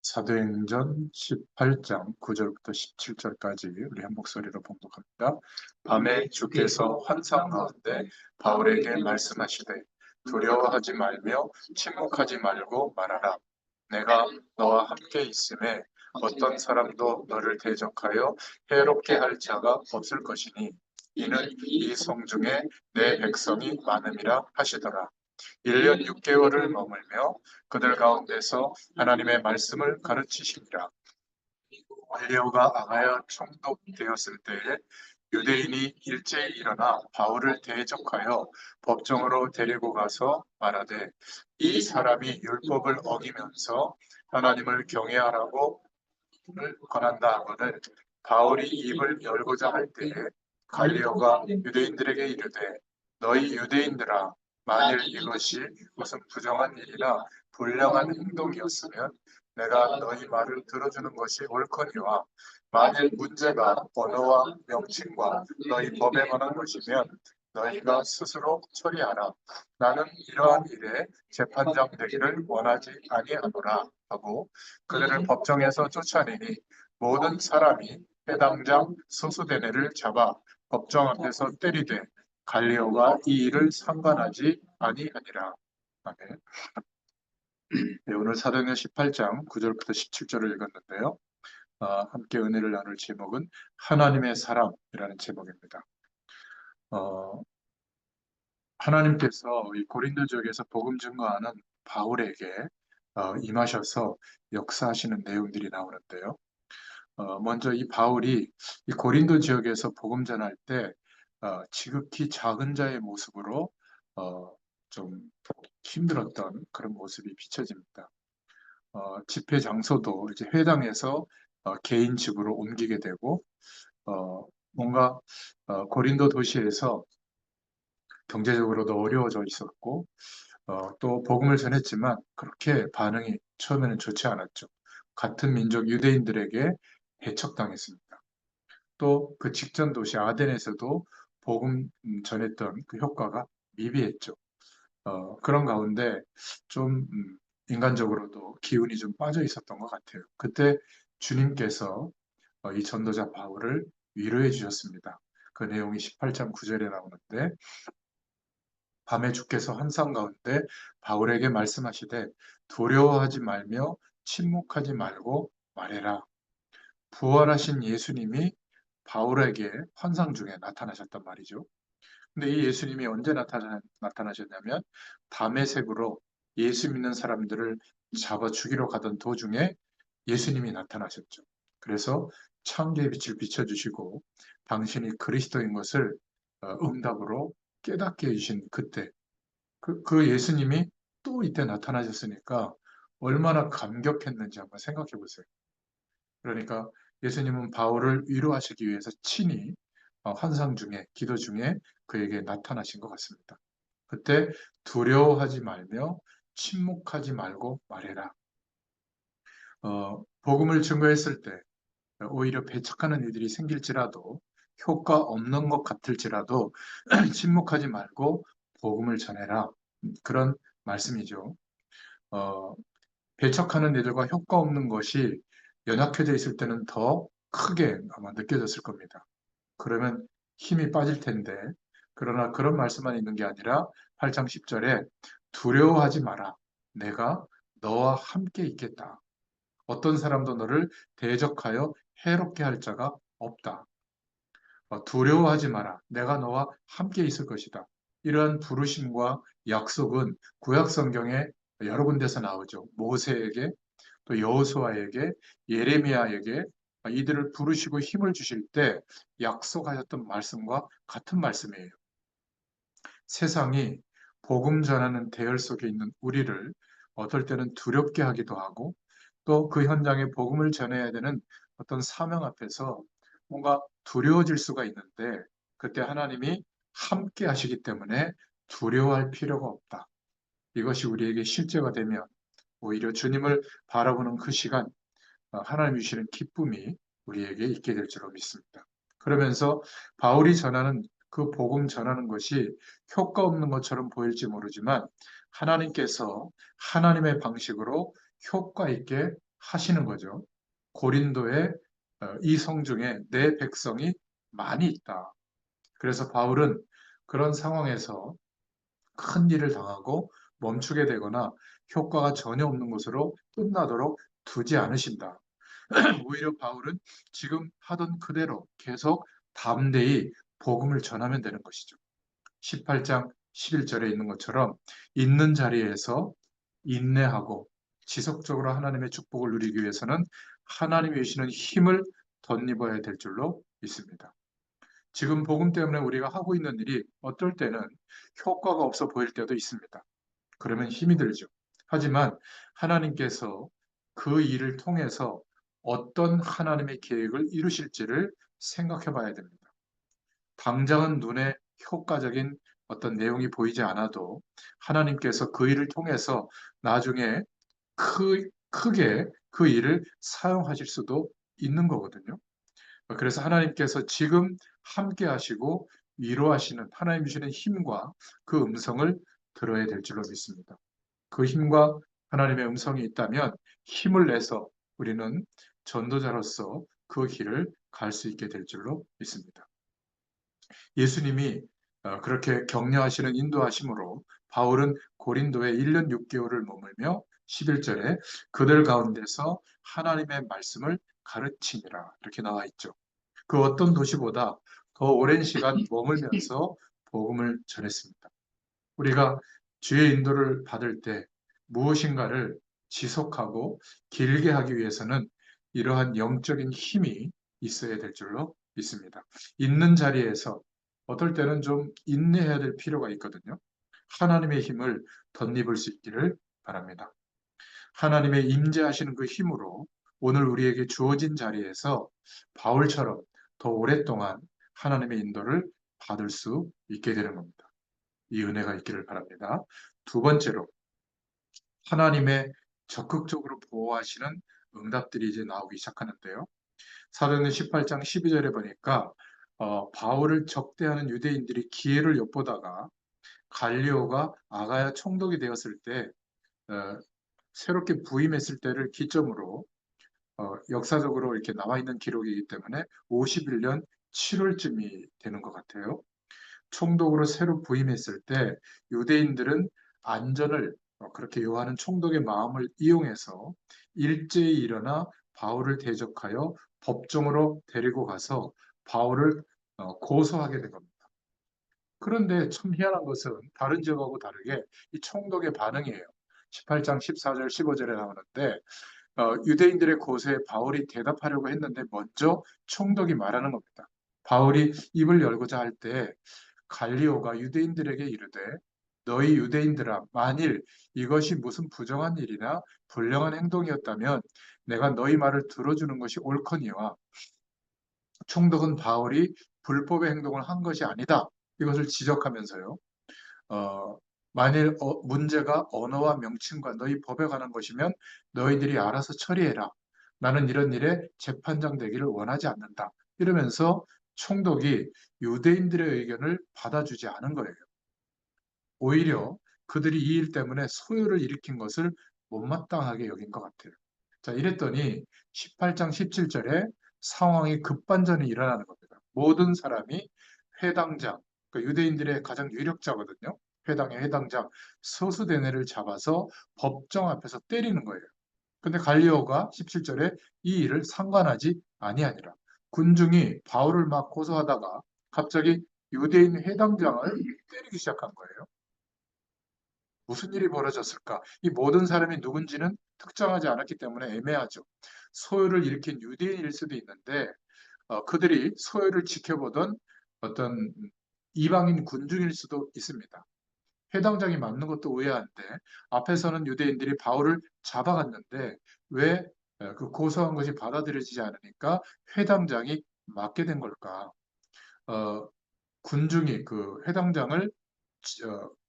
사도행전 18장 9절부터 17절까지 우리 한 목소리로 봉독합니다. 밤에 주께서 환상 가운데 바울에게 말씀하시되 두려워하지 말며 침묵하지 말고 말하라. 내가 너와 함께 있음에 어떤 사람도 너를 대적하여 해롭게 할 자가 없을 것이니 이는 이 성중에 내 백성이 많음이라 하시더라. 1년 6개월을 머물며 그들 가운데서 하나님의 말씀을 가르치시니라. 갈리오가 아가야 총독되었을 때에 유대인이 일제히 일어나 바울을 대적하여 법정으로 데리고 가서 말하되 이 사람이 율법을 어기면서 하나님을 경외하라고 권한다 하거늘 바울이 입을 열고자 할 때에 갈리오가 유대인들에게 이르되 너희 유대인들아 만일 이것이 무슨 부정한 일이나 불량한 행동이었으면 내가 너희 말을 들어주는 것이 옳거니와 만일 문제가 언어와 명칭과 너희 법에 관한 것이면 너희가 스스로 처리하라. 나는 이러한 일에 재판장 되기를 원하지 아니하노라 하고 그들을 법정에서 쫓아내니 모든 사람이 해당장 소수대네를 잡아 법정 앞에서 때리되 갈리오가 이 일을 상관하지 아니하니라. 아멘. 네, 오늘 사도행전 18장 9절부터 17절을 읽었는데요. 함께 은혜를 나눌 제목은 하나님의 사람이라는 제목입니다. 하나님께서 이 고린도 지역에서 복음 증거하는 바울에게 임하셔서 역사하시는 내용들이 나오는데요. 먼저 이 바울이 이 고린도 지역에서 복음 전할 때 지극히 작은 자의 모습으로 좀 힘들었던 그런 모습이 비춰집니다. 집회 장소도 이제 회당에서 개인 집으로 옮기게 되고 뭔가 고린도 도시에서 경제적으로도 어려워져 있었고 또 복음을 전했지만 그렇게 반응이 처음에는 좋지 않았죠. 같은 민족 유대인들에게 배척당했습니다. 또 그 직전 도시 아덴에서도 복음 전했던 그 효과가 미비했죠. 그런 가운데 좀 인간적으로도 기운이 좀 빠져 있었던 것 같아요. 그때 주님께서 이 전도자 바울을 위로해 주셨습니다. 그 내용이 18장 9절에 나오는데 밤에 주께서 환상 가운데 바울에게 말씀하시되 두려워하지 말며 침묵하지 말고 말해라. 부활하신 예수님이 바울에게 환상 중에 나타나셨단 말이죠. 근데 이 예수님이 언제 나타나셨냐면 담에색으로 예수 믿는 사람들을 잡아 죽이러 가던 도중에 예수님이 나타나셨죠. 그래서 창조의 빛을 비춰주시고 당신이 그리스도인 것을 응답으로 깨닫게 해주신 그때 그 예수님이 또 이때 나타나셨으니까 얼마나 감격했는지 한번 생각해 보세요. 그러니까 예수님은 바울을 위로하시기 위해서 친히 환상 중에 기도 중에 그에게 나타나신 것 같습니다. 그때 두려워하지 말며 침묵하지 말고 말해라. 복음을 증거했을 때 오히려 배척하는 일들이 생길지라도 효과 없는 것 같을지라도 침묵하지 말고 복음을 전해라. 그런 말씀이죠. 어, 배척하는 일들과 효과 없는 것이 연약해져 있을 때는 더 크게 아마 느껴졌을 겁니다. 그러면 힘이 빠질 텐데, 그러나 그런 말씀만 있는 게 아니라 8장 10절에 두려워하지 마라. 내가 너와 함께 있겠다. 어떤 사람도 너를 대적하여 해롭게 할 자가 없다. 두려워하지 마라. 내가 너와 함께 있을 것이다. 이러한 부르심과 약속은 구약 성경에 여러 군데서 나오죠. 모세에게, 또 여호수아에게, 예레미야에게 이들을 부르시고 힘을 주실 때 약속하셨던 말씀과 같은 말씀이에요. 세상이 복음 전하는 대열 속에 있는 우리를 어떨 때는 두렵게 하기도 하고 또 그 현장에 복음을 전해야 되는 어떤 사명 앞에서 뭔가 두려워질 수가 있는데 그때 하나님이 함께 하시기 때문에 두려워할 필요가 없다. 이것이 우리에게 실제가 되면 오히려 주님을 바라보는 그 시간, 하나님 주시는 기쁨이 우리에게 있게 될 줄로 믿습니다. 그러면서 바울이 전하는 그 복음 전하는 것이 효과 없는 것처럼 보일지 모르지만 하나님께서 하나님의 방식으로 효과 있게 하시는 거죠. 고린도의 이 성 중에 내 백성이 많이 있다. 그래서 바울은 그런 상황에서 큰 일을 당하고 멈추게 되거나 효과가 전혀 없는 것으로 끝나도록 두지 않으신다. 오히려 바울은 지금 하던 그대로 계속 담대히 복음을 전하면 되는 것이죠. 18장 11절에 있는 것처럼 있는 자리에서 인내하고 지속적으로 하나님의 축복을 누리기 위해서는 하나님이 주시는 힘을 덧입어야 될 줄로 믿습니다. 지금 복음 때문에 우리가 하고 있는 일이 어떨 때는 효과가 없어 보일 때도 있습니다. 그러면 힘이 들죠. 하지만 하나님께서 그 일을 통해서 어떤 하나님의 계획을 이루실지를 생각해 봐야 됩니다. 당장은 눈에 효과적인 어떤 내용이 보이지 않아도 하나님께서 그 일을 통해서 나중에 크게 그 일을 사용하실 수도 있는 거거든요. 그래서 하나님께서 지금 함께 하시고 위로하시는 하나님 주시는 힘과 그 음성을 들어야 될 줄로 믿습니다. 그 힘과 하나님의 음성이 있다면 힘을 내서 우리는 전도자로서 그 길을 갈 수 있게 될 줄로 믿습니다. 예수님이 그렇게 격려하시는 인도하심으로 바울은 고린도에 1년 6개월을 머물며 11절에 그들 가운데서 하나님의 말씀을 가르치니라 이렇게 나와 있죠. 그 어떤 도시보다 더 오랜 시간 머물면서 복음을 전했습니다. 우리가 주의 인도를 받을 때 무엇인가를 지속하고 길게 하기 위해서는 이러한 영적인 힘이 있어야 될 줄로 믿습니다. 있는 자리에서 어떨 때는 좀 인내해야 될 필요가 있거든요. 하나님의 힘을 덧입을 수 있기를 바랍니다. 하나님의 임재하시는 그 힘으로 오늘 우리에게 주어진 자리에서 바울처럼 더 오랫동안 하나님의 인도를 받을 수 있게 되는 겁니다. 이 은혜가 있기를 바랍니다. 두 번째로 하나님의 적극적으로 보호하시는 응답들이 이제 나오기 시작하는데요. 사도행전 18장 12절에 보니까 바울을 적대하는 유대인들이 기회를 엿보다가 갈리오가 아가야 총독이 되었을 때 어, 새롭게 부임했을 때를 기점으로 역사적으로 이렇게 나와 있는 기록이기 때문에 51년 7월쯤이 되는 것 같아요. 총독으로 새로 부임했을 때 유대인들은 안전을 그렇게 요하는 총독의 마음을 이용해서 일제히 일어나 바울을 대적하여 법정으로 데리고 가서 바울을 고소하게 된 겁니다. 그런데 참 희한한 것은 다른 지역하고 다르게 이 총독의 반응이에요. 18장 14절 15절에 나오는데 유대인들의 고소에 바울이 대답하려고 했는데 먼저 총독이 말하는 겁니다. 바울이 입을 열고자 할 때 갈리오가 유대인들에게 이르되 너희 유대인들아 만일 이것이 무슨 부정한 일이나 불량한 행동이었다면 내가 너희 말을 들어주는 것이 옳거니와 총독은 바울이 불법의 행동을 한 것이 아니다. 이것을 지적하면서요. 어, 만일 문제가 언어와 명칭과 너희 법에 관한 것이면 너희들이 알아서 처리해라. 나는 이런 일에 재판장 되기를 원하지 않는다. 이러면서 총독이 유대인들의 의견을 받아주지 않은 거예요. 오히려 그들이 이 일 때문에 소요를 일으킨 것을 못마땅하게 여긴 것 같아요. 자, 이랬더니 18장 17절에 상황이 급반전이 일어나는 겁니다. 모든 사람이 회당장, 그러니까 유대인들의 가장 유력자거든요. 회당의 회당장 서수대네를 잡아서 법정 앞에서 때리는 거예요. 근데 갈리오가 17절에 이 일을 상관하지 아니하니라. 군중이 바울을 막 고소하다가 갑자기 유대인 회당장을 때리기 시작한 거예요. 무슨 일이 벌어졌을까? 이 모든 사람이 누군지는 특정하지 않았기 때문에 애매하죠. 소요를 일으킨 유대인일 수도 있는데 그들이 소요를 지켜보던 어떤 이방인 군중일 수도 있습니다. 해당장이 맞는 것도 의아한데 앞에서는 유대인들이 바울을 잡아갔는데 왜 그 고소한 것이 받아들여지지 않으니까 회당장이 맞게 된 걸까? 어, 군중이 그 회당장을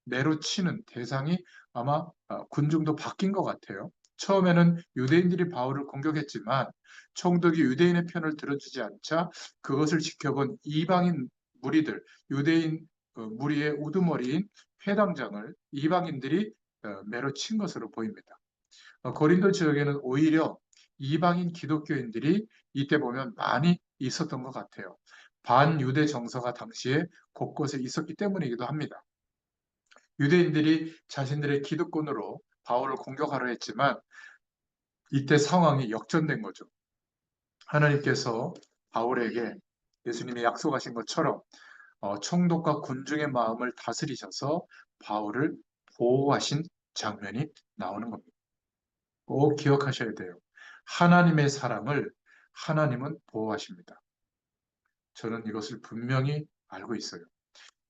매로 치는 대상이 아마 군중도 바뀐 것 같아요. 처음에는 유대인들이 바울을 공격했지만 총독이 유대인의 편을 들어주지 않자 그것을 지켜본 이방인 무리들, 유대인 무리의 우두머리인 회당장을 이방인들이 매로 친 것으로 보입니다. 고린도 지역에는 오히려 이방인 기독교인들이 이때 보면 많이 있었던 것 같아요. 반유대 정서가 당시에 곳곳에 있었기 때문이기도 합니다. 유대인들이 자신들의 기득권으로 바울을 공격하려 했지만 이때 상황이 역전된 거죠. 하나님께서 바울에게 예수님이 약속하신 것처럼 총독과 군중의 마음을 다스리셔서 바울을 보호하신 장면이 나오는 겁니다. 꼭 기억하셔야 돼요. 하나님의 사람을 하나님은 보호하십니다. 저는 이것을 분명히 알고 있어요.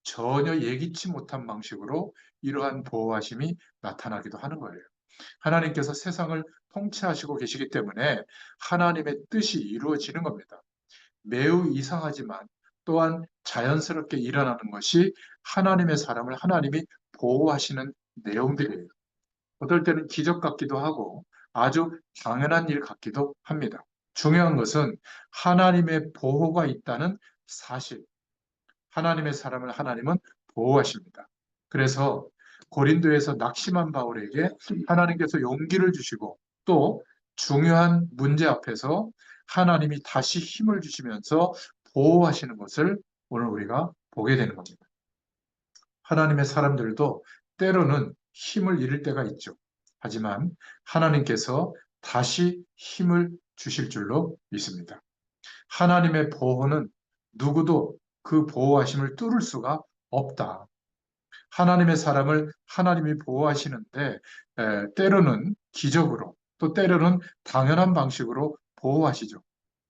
전혀 예기치 못한 방식으로 이러한 보호하심이 나타나기도 하는 거예요. 하나님께서 세상을 통치하시고 계시기 때문에 하나님의 뜻이 이루어지는 겁니다. 매우 이상하지만 또한 자연스럽게 일어나는 것이 하나님의 사람을 하나님이 보호하시는 내용들이에요. 어떨 때는 기적 같기도 하고 아주 당연한 일 같기도 합니다. 중요한 것은 하나님의 보호가 있다는 사실, 하나님의 사람을 하나님은 보호하십니다. 그래서 고린도에서 낙심한 바울에게 하나님께서 용기를 주시고 또 중요한 문제 앞에서 하나님이 다시 힘을 주시면서 보호하시는 것을 오늘 우리가 보게 되는 겁니다. 하나님의 사람들도 때로는 힘을 잃을 때가 있죠. 하지만 하나님께서 다시 힘을 주실 줄로 믿습니다. 하나님의 보호는 누구도 그 보호하심을 뚫을 수가 없다. 하나님의 사람을 하나님이 보호하시는데 때로는 기적으로 또 때로는 당연한 방식으로 보호하시죠.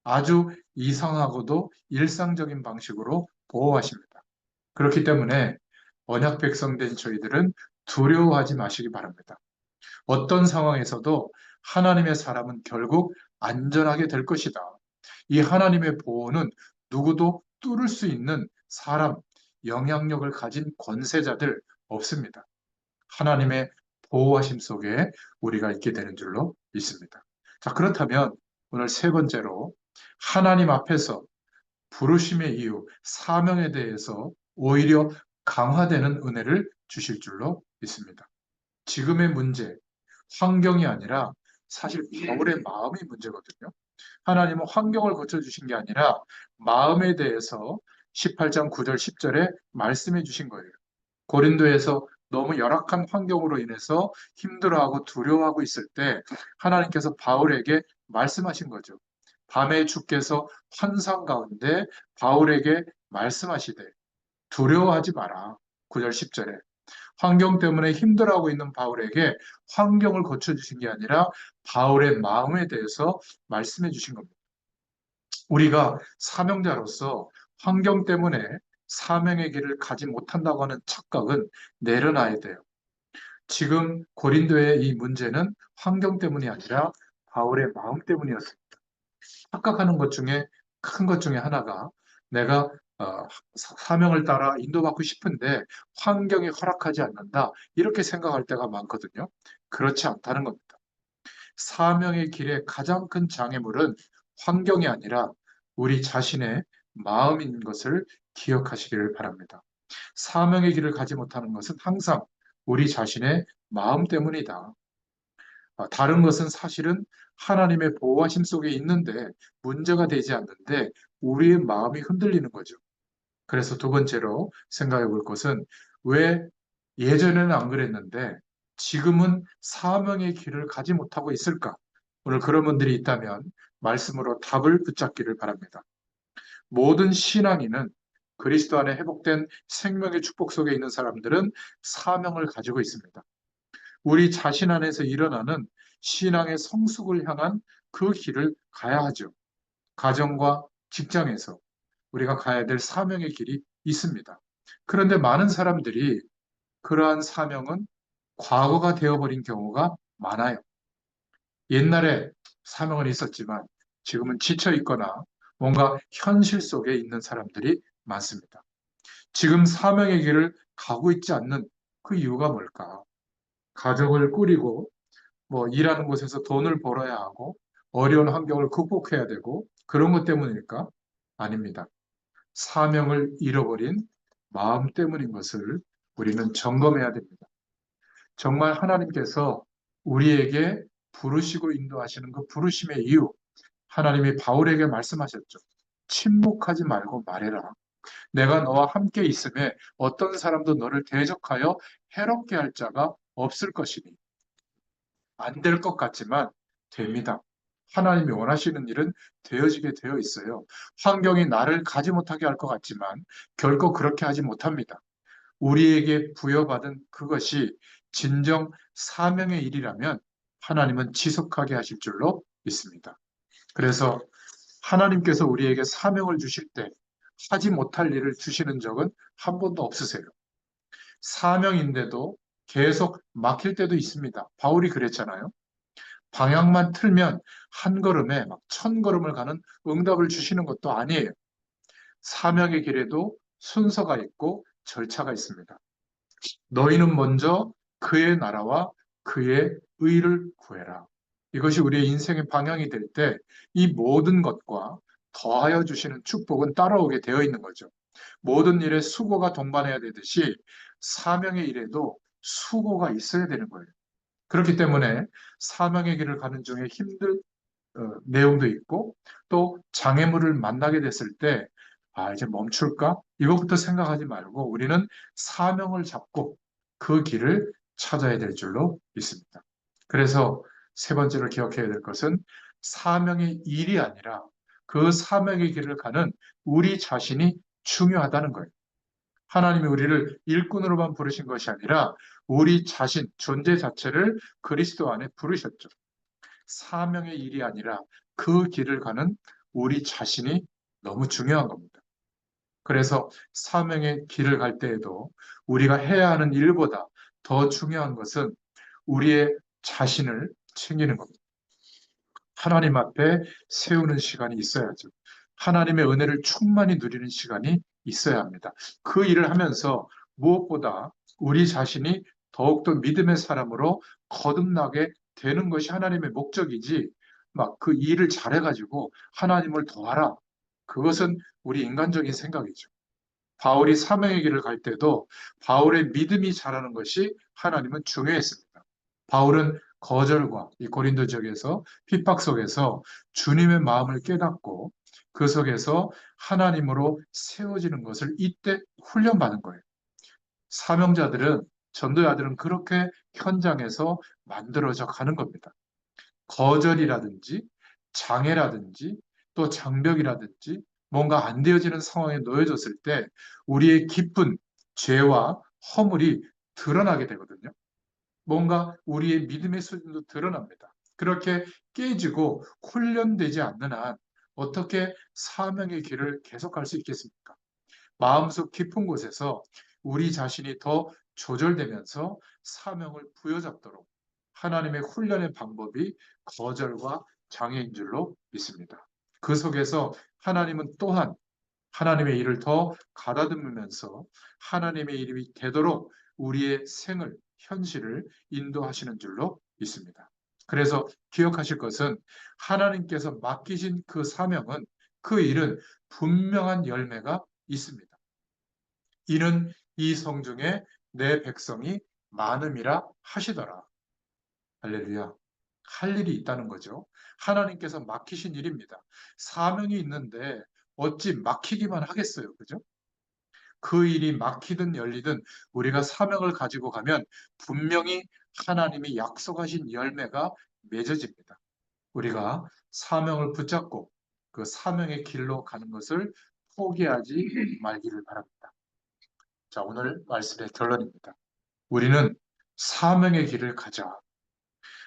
아주 이상하고도 일상적인 방식으로 보호하십니다. 그렇기 때문에 언약 백성된 저희들은 두려워하지 마시기 바랍니다. 어떤 상황에서도 하나님의 사람은 결국 안전하게 될 것이다. 이 하나님의 보호는 누구도 뚫을 수 있는 사람, 영향력을 가진 권세자들 없습니다. 하나님의 보호하심 속에 우리가 있게 되는 줄로 믿습니다. 자, 그렇다면 오늘 세 번째로 하나님 앞에서 부르심의 이유, 사명에 대해서 오히려 강화되는 은혜를 주실 줄로 믿습니다. 지금의 문제, 환경이 아니라 사실 바울의 마음이 문제거든요. 하나님은 환경을 고쳐주신 게 아니라 마음에 대해서 18장 9절 10절에 말씀해 주신 거예요. 고린도에서 너무 열악한 환경으로 인해서 힘들어하고 두려워하고 있을 때 하나님께서 바울에게 말씀하신 거죠. 밤에 주께서 환상 가운데 바울에게 말씀하시되 두려워하지 마라. 9절 10절에 환경 때문에 힘들어하고 있는 바울에게 환경을 고쳐주신 게 아니라 바울의 마음에 대해서 말씀해 주신 겁니다. 우리가 사명자로서 환경 때문에 사명의 길을 가지 못한다고 하는 착각은 내려놔야 돼요. 지금 고린도의 이 문제는 환경 때문이 아니라 바울의 마음 때문이었습니다. 착각하는 것 중에 큰 것 중에 하나가 내가 사명을 따라 인도받고 싶은데 환경이 허락하지 않는다. 이렇게 생각할 때가 많거든요. 그렇지 않다는 겁니다. 사명의 길의 가장 큰 장애물은 환경이 아니라 우리 자신의 마음인 것을 기억하시기를 바랍니다. 사명의 길을 가지 못하는 것은 항상 우리 자신의 마음 때문이다. 다른 것은 사실은 하나님의 보호하심 속에 있는데 문제가 되지 않는데 우리의 마음이 흔들리는 거죠. 그래서 두 번째로 생각해 볼 것은 왜 예전에는 안 그랬는데 지금은 사명의 길을 가지 못하고 있을까? 오늘 그런 분들이 있다면 말씀으로 답을 붙잡기를 바랍니다. 모든 신앙인은 그리스도 안에 회복된 생명의 축복 속에 있는 사람들은 사명을 가지고 있습니다. 우리 자신 안에서 일어나는 신앙의 성숙을 향한 그 길을 가야 하죠. 가정과 직장에서 우리가 가야 될 사명의 길이 있습니다. 그런데 많은 사람들이 그러한 사명은 과거가 되어버린 경우가 많아요. 옛날에 사명은 있었지만 지금은 지쳐 있거나 뭔가 현실 속에 있는 사람들이 많습니다. 지금 사명의 길을 가고 있지 않는 그 이유가 뭘까? 가족을 꾸리고 뭐 일하는 곳에서 돈을 벌어야 하고 어려운 환경을 극복해야 되고 그런 것 때문일까? 아닙니다. 사명을 잃어버린 마음 때문인 것을 우리는 점검해야 됩니다. 정말 하나님께서 우리에게 부르시고 인도하시는 그 부르심의 이유, 하나님이 바울에게 말씀하셨죠. 침묵하지 말고 말해라. 내가 너와 함께 있음에 어떤 사람도 너를 대적하여 해롭게 할 자가 없을 것이니. 안 될 것 같지만 됩니다. 하나님이 원하시는 일은 되어지게 되어 있어요. 환경이 나를 가지 못하게 할 것 같지만 결코 그렇게 하지 못합니다. 우리에게 부여받은 그것이 진정 사명의 일이라면 하나님은 지속하게 하실 줄로 믿습니다. 그래서 하나님께서 우리에게 사명을 주실 때 하지 못할 일을 주시는 적은 한 번도 없으세요. 사명인데도 계속 막힐 때도 있습니다. 바울이 그랬잖아요. 방향만 틀면 한 걸음에 막 1000걸음을 가는 응답을 주시는 것도 아니에요. 사명의 길에도 순서가 있고 절차가 있습니다. 너희는 먼저 그의 나라와 그의 의를 구해라. 이것이 우리의 인생의 방향이 될 때 이 모든 것과 더하여 주시는 축복은 따라오게 되어 있는 거죠. 모든 일에 수고가 동반해야 되듯이 사명의 일에도 수고가 있어야 되는 거예요. 그렇기 때문에 사명의 길을 가는 중에 힘든 내용도 있고 또 장애물을 만나게 됐을 때 이제 멈출까? 이것부터 생각하지 말고 우리는 사명을 잡고 그 길을 찾아야 될 줄로 믿습니다. 그래서 세 번째로 기억해야 될 것은 사명의 일이 아니라 그 사명의 길을 가는 우리 자신이 중요하다는 거예요. 하나님이 우리를 일꾼으로만 부르신 것이 아니라 우리 자신, 존재 자체를 그리스도 안에 부르셨죠. 사명의 일이 아니라 그 길을 가는 우리 자신이 너무 중요한 겁니다. 그래서 사명의 길을 갈 때에도 우리가 해야 하는 일보다 더 중요한 것은 우리의 자신을 챙기는 겁니다. 하나님 앞에 세우는 시간이 있어야죠. 하나님의 은혜를 충만히 누리는 시간이 있어야 합니다. 그 일을 하면서 무엇보다 우리 자신이 더욱더 믿음의 사람으로 거듭나게 되는 것이 하나님의 목적이지, 막 그 일을 잘해가지고 하나님을 도와라. 그것은 우리 인간적인 생각이죠. 바울이 사명의 길을 갈 때도 바울의 믿음이 자라는 것이 하나님은 중요했습니다. 바울은 거절과 이 고린도 지역에서 핍박 속에서 주님의 마음을 깨닫고 그 속에서 하나님으로 세워지는 것을 이때 훈련받은 거예요. 사명자들은, 전도자들은 그렇게 현장에서 만들어져 가는 겁니다. 거절이라든지 장애라든지 또 장벽이라든지 뭔가 안 되어지는 상황에 놓여졌을 때 우리의 깊은 죄와 허물이 드러나게 되거든요. 뭔가 우리의 믿음의 수준도 드러납니다. 그렇게 깨지고 훈련되지 않는 한 어떻게 사명의 길을 계속할 수 있겠습니까? 마음속 깊은 곳에서 우리 자신이 더 조절되면서 사명을 부여잡도록 하나님의 훈련의 방법이 거절과 장애인 줄로 믿습니다. 그 속에서 하나님은 또한 하나님의 일을 더 가다듬으면서 하나님의 일이 되도록 우리의 생을, 현실을 인도하시는 줄로 믿습니다. 그래서 기억하실 것은 하나님께서 맡기신 그 사명은, 그 일은 분명한 열매가 있습니다. 이는 이 성중에 내 백성이 많음이라 하시더라. 할렐루야. 할 일이 있다는 거죠. 하나님께서 맡기신 일입니다. 사명이 있는데 어찌 막히기만 하겠어요. 그죠? 그 일이 막히든 열리든 우리가 사명을 가지고 가면 분명히 하나님이 약속하신 열매가 맺어집니다. 우리가 사명을 붙잡고 그 사명의 길로 가는 것을 포기하지 말기를 바랍니다. 자, 오늘 말씀의 결론입니다. 우리는 사명의 길을 가자.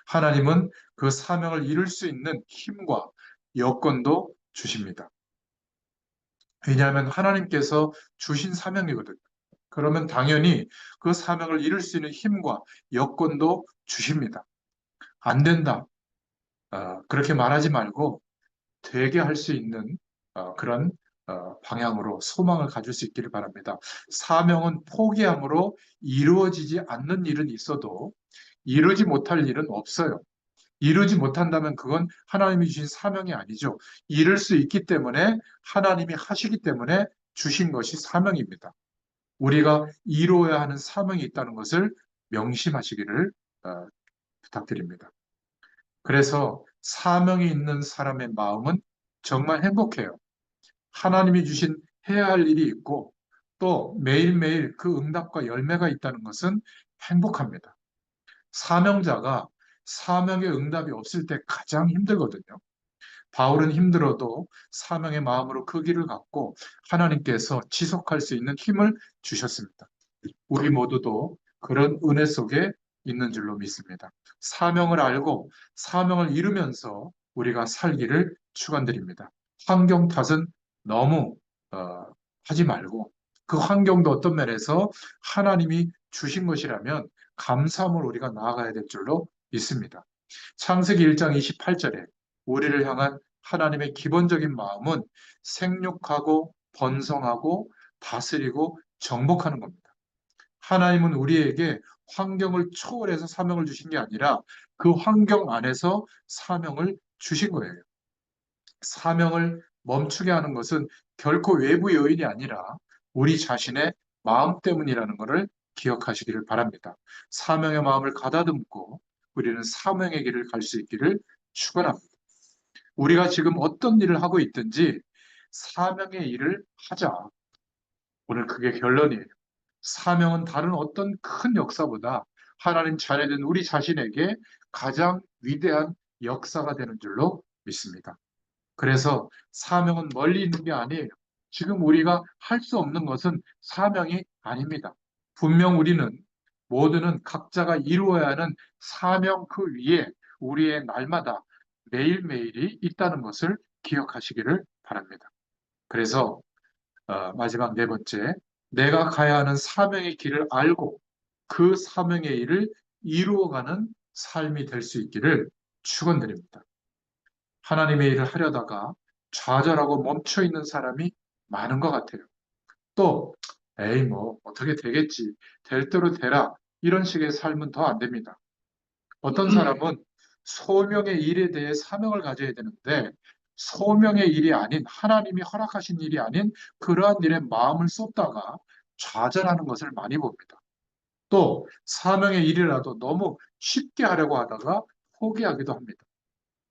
하나님은 그 사명을 이룰 수 있는 힘과 여건도 주십니다. 왜냐하면 하나님께서 주신 사명이거든요. 그러면 당연히 그 사명을 이룰 수 있는 힘과 여건도 주십니다. 안 된다. 그렇게 말하지 말고 되게 할 수 있는 그런 방향으로 소망을 가질 수 있기를 바랍니다. 사명은 포기함으로 이루어지지 않는 일은 있어도 이루지 못할 일은 없어요. 이루지 못한다면 그건 하나님이 주신 사명이 아니죠. 이룰 수 있기 때문에 하나님이 하시기 때문에 주신 것이 사명입니다. 우리가 이루어야 하는 사명이 있다는 것을 명심하시기를 부탁드립니다. 그래서 사명이 있는 사람의 마음은 정말 행복해요. 하나님이 주신 해야 할 일이 있고 또 매일매일 그 응답과 열매가 있다는 것은 행복합니다. 사명자가 사명의 응답이 없을 때 가장 힘들거든요. 바울은 힘들어도 사명의 마음으로 그 길을 갖고 하나님께서 지속할 수 있는 힘을 주셨습니다. 우리 모두도 그런 은혜 속에 있는 줄로 믿습니다. 사명을 알고 사명을 이루면서 우리가 살기를 축원드립니다. 환경 탓은 너무 어, 하지 말고 그 환경도 어떤 면에서 하나님이 주신 것이라면 감사함을 우리가 나아가야 될 줄로 믿습니다. 창세기 1장 28절에 우리를 향한 하나님의 기본적인 마음은 생육하고 번성하고 다스리고 정복하는 겁니다. 하나님은 우리에게 환경을 초월해서 사명을 주신 게 아니라 그 환경 안에서 사명을 주신 거예요. 사명을 멈추게 하는 것은 결코 외부 요인이 아니라 우리 자신의 마음 때문이라는 것을 기억하시기를 바랍니다. 사명의 마음을 가다듬고 우리는 사명의 길을 갈 수 있기를 축원합니다. 우리가 지금 어떤 일을 하고 있든지 사명의 일을 하자. 오늘 그게 결론이에요. 사명은 다른 어떤 큰 역사보다 하나님 자녀된 우리 자신에게 가장 위대한 역사가 되는 줄로 믿습니다. 그래서 사명은 멀리 있는 게 아니에요. 지금 우리가 할 수 없는 것은 사명이 아닙니다. 분명 우리는 모두는 각자가 이루어야 하는 사명 그 위에 우리의 날마다 매일매일이 있다는 것을 기억하시기를 바랍니다. 그래서 마지막 네 번째, 내가 가야 하는 사명의 길을 알고 그 사명의 일을 이루어가는 삶이 될 수 있기를 축원드립니다. 하나님의 일을 하려다가 좌절하고 멈춰 있는 사람이 많은 것 같아요. 또, 에이, 뭐, 어떻게 되겠지. 될 대로 되라. 이런 식의 삶은 더 안 됩니다. 어떤 사람은 소명의 일에 대해 사명을 가져야 되는데, 소명의 일이 아닌, 하나님이 허락하신 일이 아닌 그러한 일에 마음을 쏟다가 좌절하는 것을 많이 봅니다. 또, 사명의 일이라도 너무 쉽게 하려고 하다가 포기하기도 합니다.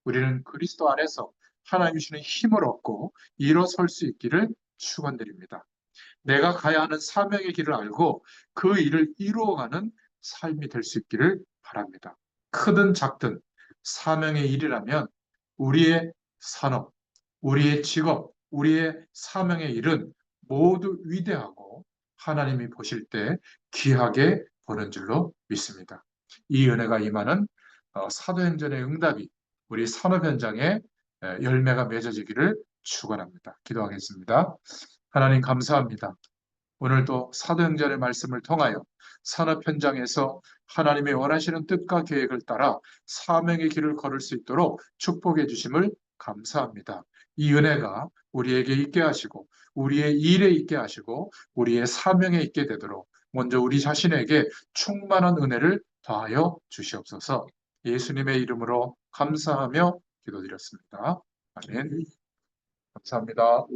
우리는 그리스도 안에서 하나님 주시는 힘을 얻고 일어설 수 있기를 축원드립니다. 내가 가야 하는 사명의 길을 알고 그 일을 이루어가는 삶이 될 수 있기를 바랍니다. 크든 작든 사명의 일이라면 우리의 산업, 우리의 직업, 우리의 사명의 일은 모두 위대하고 하나님이 보실 때 귀하게 보는 줄로 믿습니다. 이 은혜가 임하는 사도행전의 응답이 우리 산업 현장에 열매가 맺어지기를 축원합니다. 기도하겠습니다. 하나님 감사합니다. 오늘도 사도행전의 말씀을 통하여 산업 현장에서 하나님의 원하시는 뜻과 계획을 따라 사명의 길을 걸을 수 있도록 축복해 주심을 감사합니다. 이 은혜가 우리에게 있게 하시고 우리의 일에 있게 하시고 우리의 사명에 있게 되도록 먼저 우리 자신에게 충만한 은혜를 더하여 주시옵소서. 예수님의 이름으로 감사하며 기도드렸습니다. 아멘. 감사합니다.